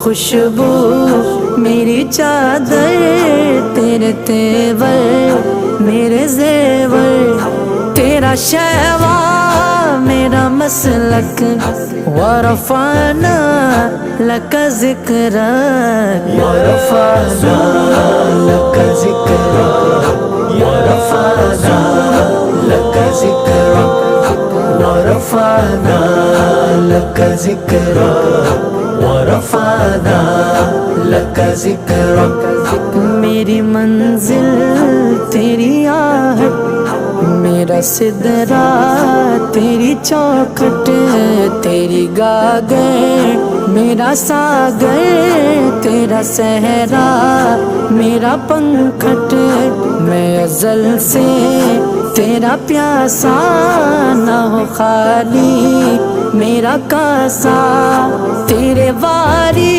خوشبو میری چادر، تیرے تیور میرے زیور، تیرا شیوا میرا مسلک، ورفعنا لک ذکرک، ورفعنا لک ذکرک، ورفعنا لک ذکرک، ورفعنا لک ذکرک، ورفعنا لک ذکرک۔ میری منزل تیری آہٹ، میرا سدرا تیری چوکھٹ، تیری گاگر میرا ساگر، تیرا صحرا میرا پنکھٹ، میں ازل سے تیرا پیاسا، نہ ہو خالی میرا کاسا، تیرے واری